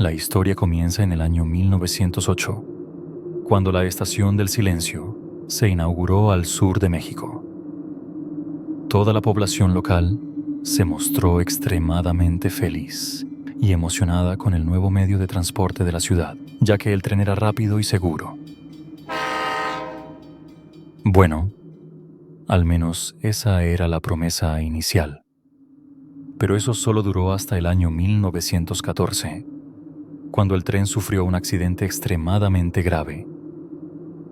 La historia comienza en el año 1908, cuando la Estación del Silencio se inauguró al sur de México. Toda la población local se mostró extremadamente feliz y emocionada con el nuevo medio de transporte de la ciudad, ya que el tren era rápido y seguro. Bueno, al menos esa era la promesa inicial. Pero eso solo duró hasta el año 1914, cuando el tren sufrió un accidente extremadamente grave,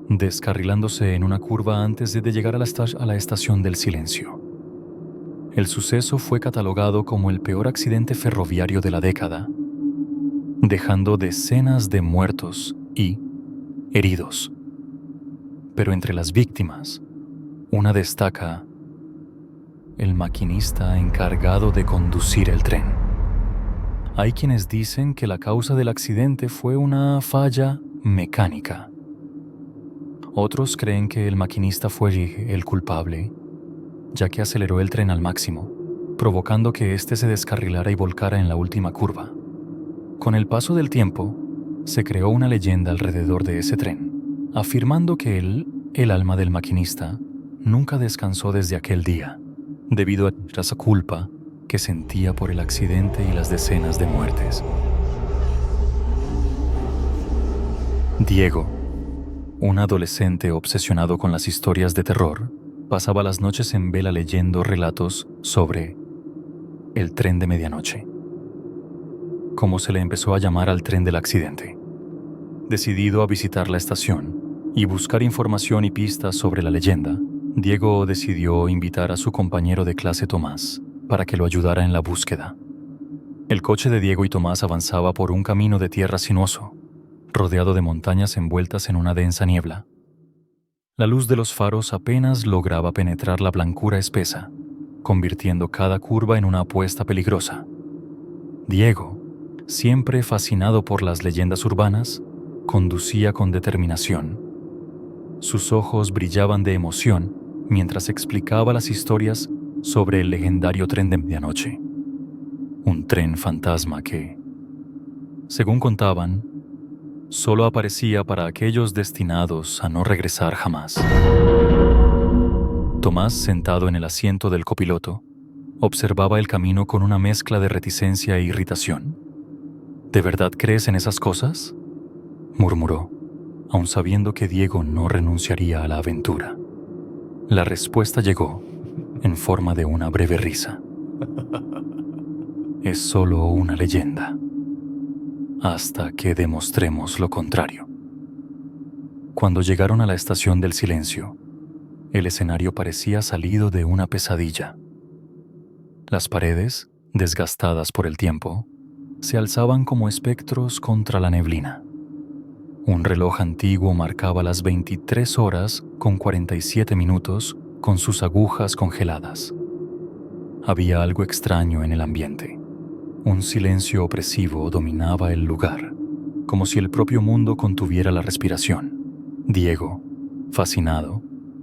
descarrilándose en una curva antes de llegar a la Estación del Silencio. El suceso fue catalogado como el peor accidente ferroviario de la década, dejando decenas de muertos y heridos. Pero entre las víctimas, una destaca: el maquinista encargado de conducir el tren. Hay quienes dicen que la causa del accidente fue una falla mecánica. Otros creen que el maquinista fue el culpable, ya que aceleró el tren al máximo, provocando que éste se descarrilara y volcara en la última curva. Con el paso del tiempo, se creó una leyenda alrededor de ese tren, afirmando que el alma del maquinista, nunca descansó desde aquel día, debido a esa culpa que sentía por el accidente y las decenas de muertes. Diego, un adolescente obsesionado con las historias de terror, pasaba las noches en vela leyendo relatos sobre el tren de medianoche, como se le empezó a llamar al tren del accidente. Decidido a visitar la estación y buscar información y pistas sobre la leyenda, Diego decidió invitar a su compañero de clase Tomás para que lo ayudara en la búsqueda. El coche de Diego y Tomás avanzaba por un camino de tierra sinuoso, rodeado de montañas envueltas en una densa niebla. La luz de los faros apenas lograba penetrar la blancura espesa, convirtiendo cada curva en una apuesta peligrosa. Diego, siempre fascinado por las leyendas urbanas, conducía con determinación. Sus ojos brillaban de emoción mientras explicaba las historias sobre el legendario tren de medianoche. Un tren fantasma que, según contaban, solo aparecía para aquellos destinados a no regresar jamás. Tomás, sentado en el asiento del copiloto, observaba el camino con una mezcla de reticencia e irritación. ¿De verdad crees en esas cosas?, murmuró, aun sabiendo que Diego no renunciaría a la aventura. La respuesta llegó en forma de una breve risa. Es solo una leyenda, hasta que demostremos lo contrario. Cuando llegaron a la Estación del Silencio, el escenario parecía salido de una pesadilla. Las paredes, desgastadas por el tiempo, se alzaban como espectros contra la neblina. Un reloj antiguo marcaba las 23 horas con 47 minutos con sus agujas congeladas. Había algo extraño en el ambiente. Un silencio opresivo dominaba el lugar, como si el propio mundo contuviera la respiración. Diego, fascinado,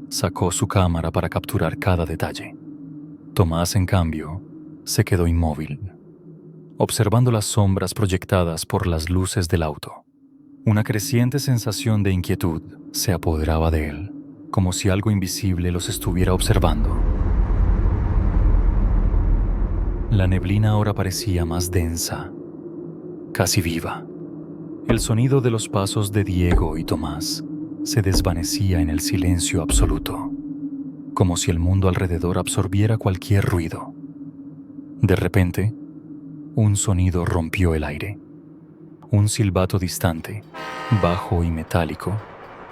sacó su cámara para capturar cada detalle. Tomás, en cambio, se quedó inmóvil, observando las sombras proyectadas por las luces del auto. Una creciente sensación de inquietud se apoderaba de él, como si algo invisible los estuviera observando. La neblina ahora parecía más densa, casi viva. El sonido de los pasos de Diego y Tomás se desvanecía en el silencio absoluto, como si el mundo alrededor absorbiera cualquier ruido. De repente, un sonido rompió el aire. Un silbato distante, bajo y metálico,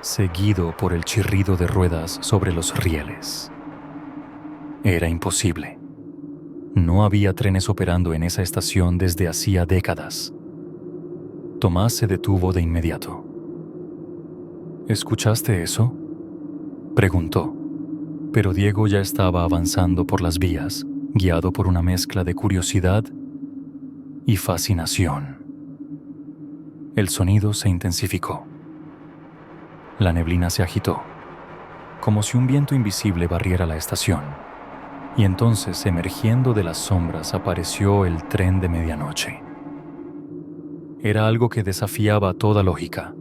seguido por el chirrido de ruedas sobre los rieles. Era imposible. No había trenes operando en esa estación desde hacía décadas. Tomás se detuvo de inmediato. ¿Escuchaste eso?, preguntó, pero Diego ya estaba avanzando por las vías, guiado por una mezcla de curiosidad y fascinación. El sonido se intensificó. La neblina se agitó, como si un viento invisible barriera la estación, y entonces, emergiendo de las sombras, apareció el tren de medianoche. Era algo que desafiaba toda lógica.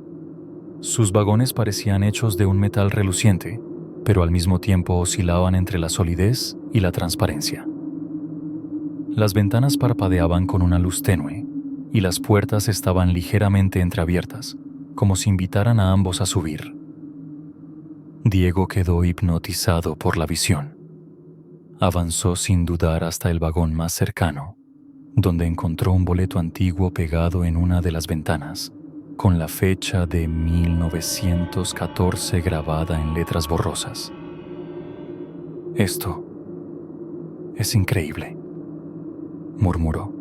Sus vagones parecían hechos de un metal reluciente, pero al mismo tiempo oscilaban entre la solidez y la transparencia. Las ventanas parpadeaban con una luz tenue y las puertas estaban ligeramente entreabiertas, como si invitaran a ambos a subir. Diego quedó hipnotizado por la visión. Avanzó sin dudar hasta el vagón más cercano, donde encontró un boleto antiguo pegado en una de las ventanas, con la fecha de 1914 grabada en letras borrosas. «Esto es increíble», murmuró,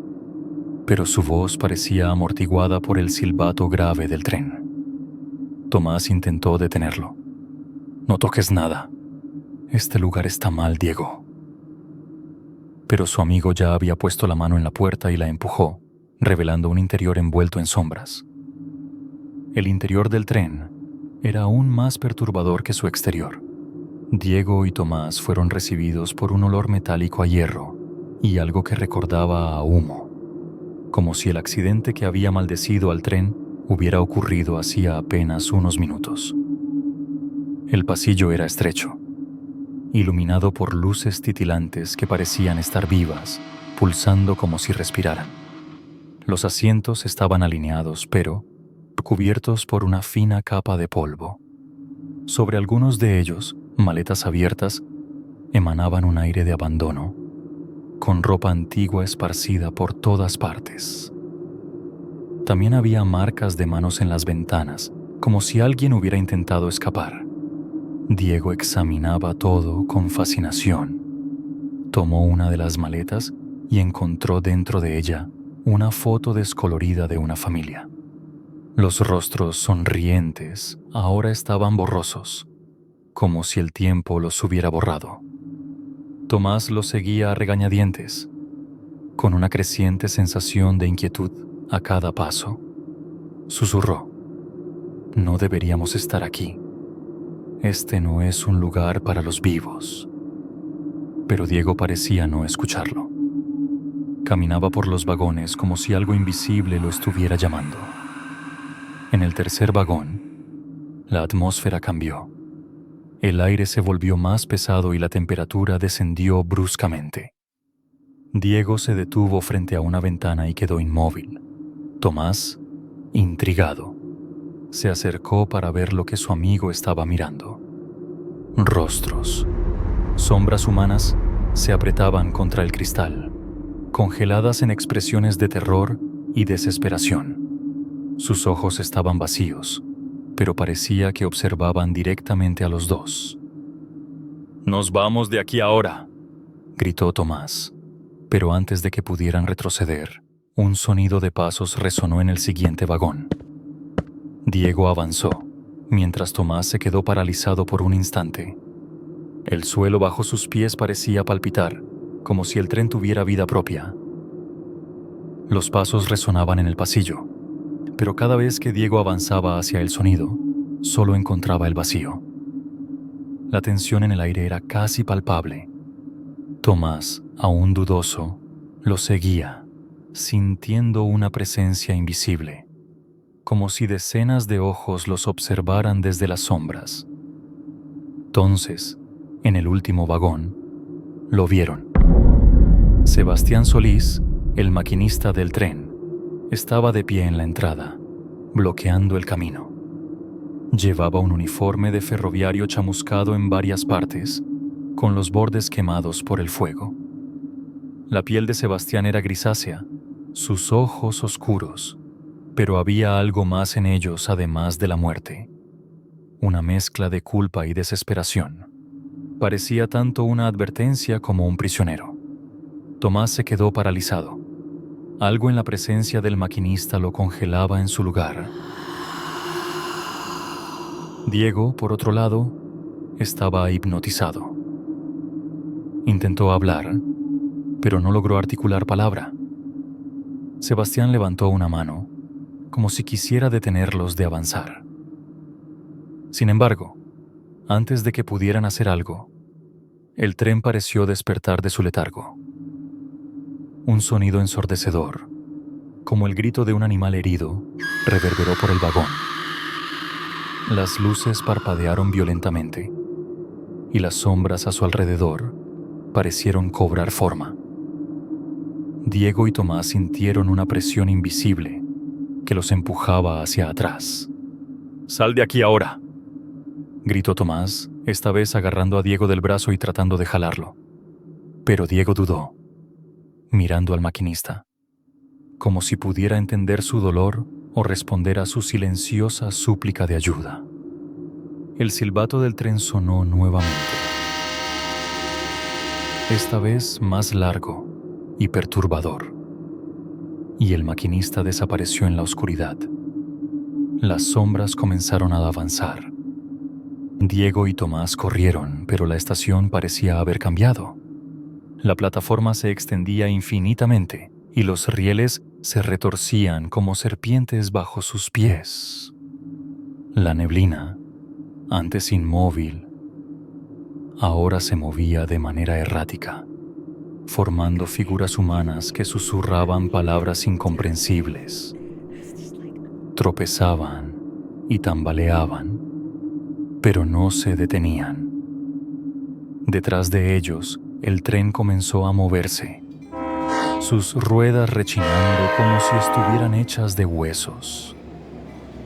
pero su voz parecía amortiguada por el silbato grave del tren. Tomás intentó detenerlo. «No toques nada. Este lugar está mal, Diego». Pero su amigo ya había puesto la mano en la puerta y la empujó, revelando un interior envuelto en sombras. El interior del tren era aún más perturbador que su exterior. Diego y Tomás fueron recibidos por un olor metálico a hierro y algo que recordaba a humo, como si el accidente que había maldecido al tren hubiera ocurrido hacía apenas unos minutos. El pasillo era estrecho, iluminado por luces titilantes que parecían estar vivas, pulsando como si respiraran. Los asientos estaban alineados, pero cubiertos por una fina capa de polvo. Sobre algunos de ellos, maletas abiertas, emanaban un aire de abandono, con ropa antigua esparcida por todas partes. También había marcas de manos en las ventanas, como si alguien hubiera intentado escapar. Diego examinaba todo con fascinación. Tomó una de las maletas y encontró dentro de ella una foto descolorida de una familia. Los rostros sonrientes ahora estaban borrosos, como si el tiempo los hubiera borrado. Tomás los seguía a regañadientes, con una creciente sensación de inquietud a cada paso. Susurró: «No deberíamos estar aquí. Este no es un lugar para los vivos». Pero Diego parecía no escucharlo. Caminaba por los vagones como si algo invisible lo estuviera llamando. En el tercer vagón, la atmósfera cambió. El aire se volvió más pesado y la temperatura descendió bruscamente. Diego se detuvo frente a una ventana y quedó inmóvil. Tomás, intrigado, se acercó para ver lo que su amigo estaba mirando. Rostros, sombras humanas, se apretaban contra el cristal, congeladas en expresiones de terror y desesperación. Sus ojos estaban vacíos, pero parecía que observaban directamente a los dos. «Nos vamos de aquí ahora», gritó Tomás, pero antes de que pudieran retroceder, un sonido de pasos resonó en el siguiente vagón. Diego avanzó, mientras Tomás se quedó paralizado por un instante. El suelo bajo sus pies parecía palpitar, como si el tren tuviera vida propia. Los pasos resonaban en el pasillo, pero cada vez que Diego avanzaba hacia el sonido, solo encontraba el vacío. La tensión en el aire era casi palpable. Tomás, aún dudoso, lo seguía, sintiendo una presencia invisible, como si decenas de ojos los observaran desde las sombras. Entonces, en el último vagón, lo vieron. Sebastián Solís, el maquinista del tren, estaba de pie en la entrada, bloqueando el camino. Llevaba un uniforme de ferroviario chamuscado en varias partes, con los bordes quemados por el fuego. La piel de Sebastián era grisácea, sus ojos oscuros, pero había algo más en ellos además de la muerte. Una mezcla de culpa y desesperación. Parecía tanto una advertencia como un prisionero. Tomás se quedó paralizado. Algo en la presencia del maquinista lo congelaba en su lugar. Diego, por otro lado, estaba hipnotizado. Intentó hablar, pero no logró articular palabra. Sebastián levantó una mano, como si quisiera detenerlos de avanzar. Sin embargo, antes de que pudieran hacer algo, el tren pareció despertar de su letargo. Un sonido ensordecedor, como el grito de un animal herido, reverberó por el vagón. Las luces parpadearon violentamente y las sombras a su alrededor parecieron cobrar forma. Diego y Tomás sintieron una presión invisible que los empujaba hacia atrás. «¡Sal de aquí ahora!», gritó Tomás, esta vez agarrando a Diego del brazo y tratando de jalarlo. Pero Diego dudó, mirando al maquinista, como si pudiera entender su dolor o responder a su silenciosa súplica de ayuda. El silbato del tren sonó nuevamente, esta vez más largo y perturbador, y el maquinista desapareció en la oscuridad. Las sombras comenzaron a avanzar. Diego y Tomás corrieron, pero la estación parecía haber cambiado. La plataforma se extendía infinitamente y los rieles se retorcían como serpientes bajo sus pies. La neblina, antes inmóvil, ahora se movía de manera errática, formando figuras humanas que susurraban palabras incomprensibles. Tropezaban y tambaleaban, pero no se detenían. Detrás de ellos, el tren comenzó a moverse, sus ruedas rechinando como si estuvieran hechas de huesos.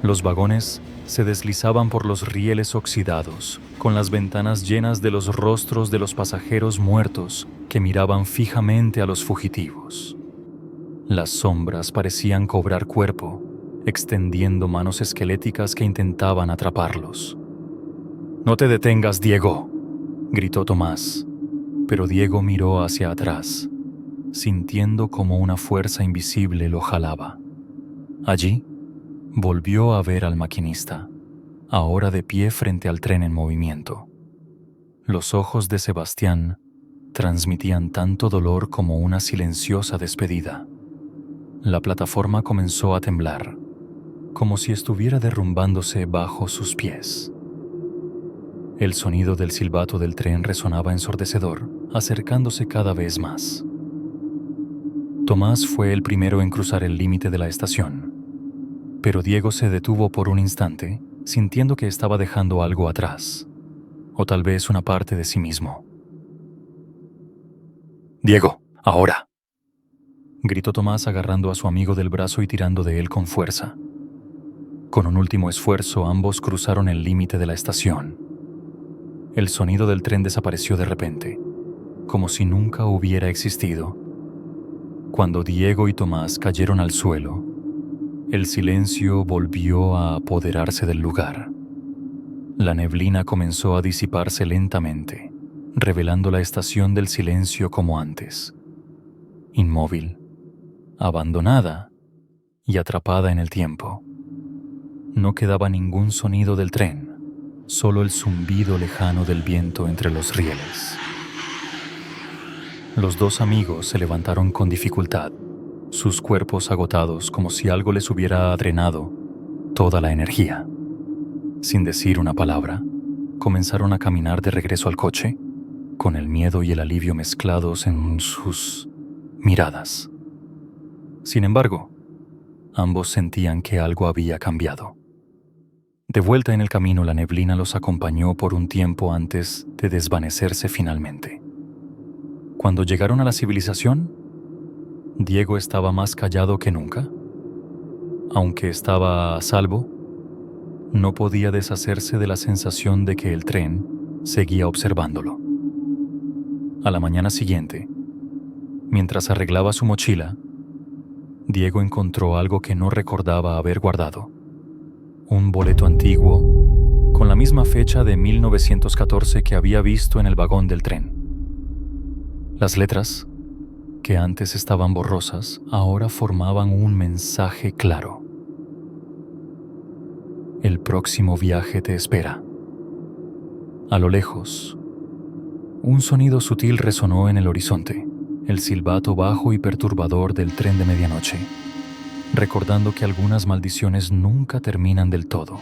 Los vagones se deslizaban por los rieles oxidados, con las ventanas llenas de los rostros de los pasajeros muertos que miraban fijamente a los fugitivos. Las sombras parecían cobrar cuerpo, extendiendo manos esqueléticas que intentaban atraparlos. «¡No te detengas, Diego!», gritó Tomás, pero Diego miró hacia atrás, sintiendo como una fuerza invisible lo jalaba. Allí, volvió a ver al maquinista, ahora de pie frente al tren en movimiento. Los ojos de Sebastián transmitían tanto dolor como una silenciosa despedida. La plataforma comenzó a temblar, como si estuviera derrumbándose bajo sus pies. El sonido del silbato del tren resonaba ensordecedor, acercándose cada vez más. Tomás fue el primero en cruzar el límite de la estación, pero Diego se detuvo por un instante, sintiendo que estaba dejando algo atrás, o tal vez una parte de sí mismo. «Diego, ahora», gritó Tomás agarrando a su amigo del brazo y tirando de él con fuerza. Con un último esfuerzo, ambos cruzaron el límite de la estación. El sonido del tren desapareció de repente, como si nunca hubiera existido. Cuando Diego y Tomás cayeron al suelo, el silencio volvió a apoderarse del lugar. La neblina comenzó a disiparse lentamente, revelando la estación del silencio como antes, inmóvil, abandonada y atrapada en el tiempo. No quedaba ningún sonido del tren, solo el zumbido lejano del viento entre los rieles. Los dos amigos se levantaron con dificultad, sus cuerpos agotados como si algo les hubiera drenado toda la energía. Sin decir una palabra, comenzaron a caminar de regreso al coche, con el miedo y el alivio mezclados en sus miradas. Sin embargo, ambos sentían que algo había cambiado. De vuelta en el camino, la neblina los acompañó por un tiempo antes de desvanecerse finalmente. Cuando llegaron a la civilización, Diego estaba más callado que nunca. Aunque estaba a salvo, no podía deshacerse de la sensación de que el tren seguía observándolo. A la mañana siguiente, mientras arreglaba su mochila, Diego encontró algo que no recordaba haber guardado. Un boleto antiguo, con la misma fecha de 1914 que había visto en el vagón del tren. Las letras, que antes estaban borrosas, ahora formaban un mensaje claro. El próximo viaje te espera. A lo lejos, un sonido sutil resonó en el horizonte, el silbato bajo y perturbador del tren de medianoche, recordando que algunas maldiciones nunca terminan del todo.